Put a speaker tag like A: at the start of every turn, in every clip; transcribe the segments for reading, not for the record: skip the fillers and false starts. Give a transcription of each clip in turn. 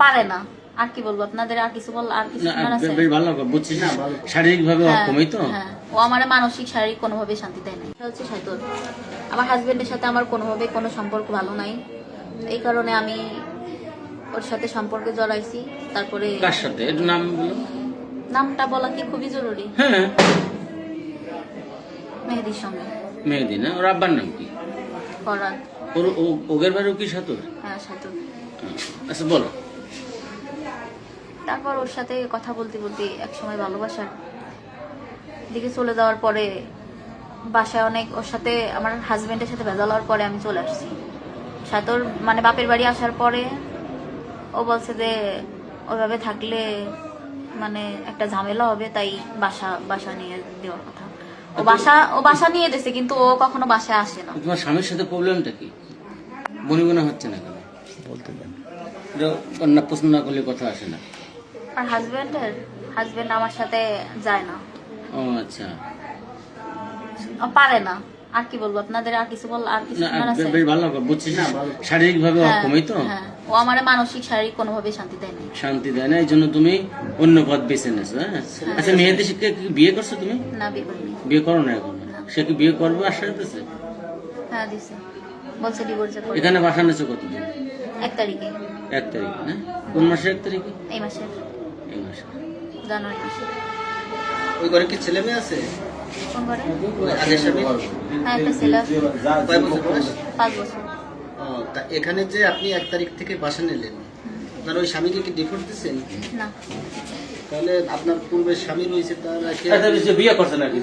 A: পারে না। আর কি বলবো আপনাদের, আর কিছু বল, আর কিছু বলার আছে?
B: বেশ ভালো বুঝছিস না, শারীরিক ভাবে অক্ষমই তো।
A: হ্যাঁ, ও আমার মানসিক শারীরিক কোনোভাবে শান্তি দেয় না। এটা হচ্ছে সাইতুল। আমার হাজবেন্ডের সাথে আমার কোনোভাবে কোনো সম্পর্ক ভালো নাই, এই কারণে আমি ওর সাথে সম্পর্কে জড়াইছি। তারপরে
B: কার সাথে একটু নাম বলো।
A: নামটা বলা কি খুবই জরুরি?
B: হ্যাঁ,
A: মেহেদির সঙ্গে।
B: মেহেদি না, ওর আব্বার নাম কি?
A: ফরহাদ।
B: ওগের বাড়িও কি সাথর?
A: হ্যাঁ, সাইতুল।
B: আচ্ছা বলো।
A: তারপর ওর সাথে কথা বলতে বলতে একসময় ভালোবাসার দিকে চলে যাওয়ার পরে বাসায় অনেক ওর সাথে আমার হাজবেন্ডের সাথে ভেজাল হওয়ার পরে আমি চলে আসছি সাথর, মানে বাপের বাড়ি আসার পরে ও বলছে যে ওইভাবে থাকলে মানে একটা ঝামেলা হবে, তাই বাসা নিয়ে দেওয়ার কথা। ও বাসা নিয়ে দিয়েছে, কিন্তু ও কখনো বাসায় আসে না।
B: তোমার স্বামীর সাথে প্রবলেমটা কি? মনে হচ্ছে না কেন বলতে দেন? না, প্রশ্ন না করলে কথা আসে না।
A: আর হাজবেন্ড আমার সাথে যায় না।
B: ও আচ্ছা,
A: পারে না। আর কি বলবো আপনাদের, আর কিছু বল, আর কিছু বলার আছে?
B: বেশ ভালো বুঝছিস না, শারীরিক ভাবে অক্ষমই তো।
A: হ্যাঁ, ও আমার মানসিক শারীরিক কোনোভাবে শান্তি দেয় না।
B: শান্তি দেয় না, এই জন্য তুমি অন্য পথ বেছে নেছো। হ্যাঁ, আচ্ছা মেহেদি শিখতে কি বিয়ে করছো তুমি?
A: না, বিয়ে করিনি।
B: বিয়ে করো না এখন? সে কি বিয়ে করবে আশা করতেছে?
A: হ্যাঁ, দিছে, বলছে ডিভোর্স করবে।
B: এখানে বাসা নেছো কতদিন?
A: 1 তারিখে।
B: 1 তারিখে না? কোন মাসে 1 তারিখে?
A: এই মাসে,
B: এই মাসে,
A: জানুয়ারি মাসে।
C: ওই ঘরে কি ছেলে মেয়ে আছে?
A: কোন করে?
C: আগের স্বামী?
A: হ্যাঁ, একটা ছেলে।
C: কয় বছর বয়স?
A: 5 বছর।
C: ও, তা এখানে যে আপনি 1 তারিখ থেকে বাসা নিলেন, আপনার ওই স্বামীকে কি ডিভোর্স দিচ্ছেন?
A: না,
C: তাহলে আপনার পূর্বের স্বামী রয়েছে, তার
B: আচ্ছা বিয়ে করছে নাকি?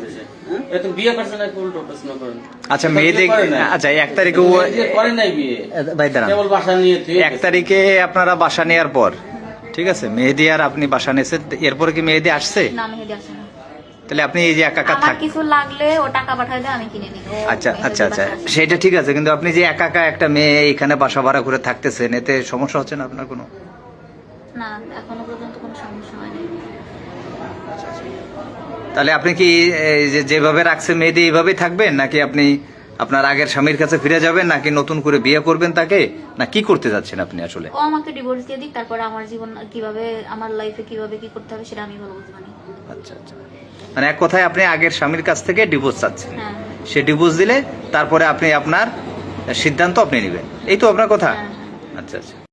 B: এত বিয়ে করছে নাকি? উল্টো প্রশ্ন করেন।
D: আচ্ছা মেয়েদের, আচ্ছা 1 তারিখে
B: করে নাই বিয়ে,
D: ভাই দাঁড়ান,
B: কেবল বাসা নিয়ে
D: 1 তারিখে আপনারা বাসা নেওয়ার পর, ঠিক আছে, মেহেদি আর আপনি বাসা নিয়েছেন, এরপরে কি মেহেদি আসছে?
A: না, মেহেদি আসে না।
D: তাহলে আপনি এই যে একা একা
A: আমার
D: থাক,
A: কিছু লাগলে ও টাকা পাঠায় দেয়, আমি কিনে নিই।
D: আচ্ছা আচ্ছা আচ্ছা, সেটা ঠিক আছে, কিন্তু আপনি যে একা একা একটা মেয়ে এখানে বাসা ভাড়া করে থাকতেছেন, এতে সমস্যা হচ্ছে না আপনার কোনো?
A: না, এখনো পর্যন্ত কোনো সমস্যা হয়নি।
D: তাহলে আপনি কি এই যেভাবে রাখছেন মেহেদি এইভাবেই থাকবেন, নাকি আপনি আপনার আগের স্বামীর কাছে ফিরে যাবেন, নাকি নতুন করে বিয়ে করবেন তাকে, না কি করতে যাচ্ছেন আপনি আসলে?
A: ও আমাকে ডিভোর্স দিয়ে দিক, তারপরে আমার জীবন কিভাবে, আমার লাইফে কিভাবে কি করতে হবে সেটা আমি ভালো বুঝবো না।
D: আচ্ছা আচ্ছা, মানে এক কথায় আপনি আগের স্বামীর কাছ থেকে ডিভোর্স চাচ্ছেন,
A: হ্যাঁ,
D: সে ডিভোর্স দিলে তারপরে আপনি আপনার সিদ্ধান্ত আপনি নেবেন, এই তো আপনার কথা?
A: হ্যাঁ।
D: আচ্ছা আচ্ছা।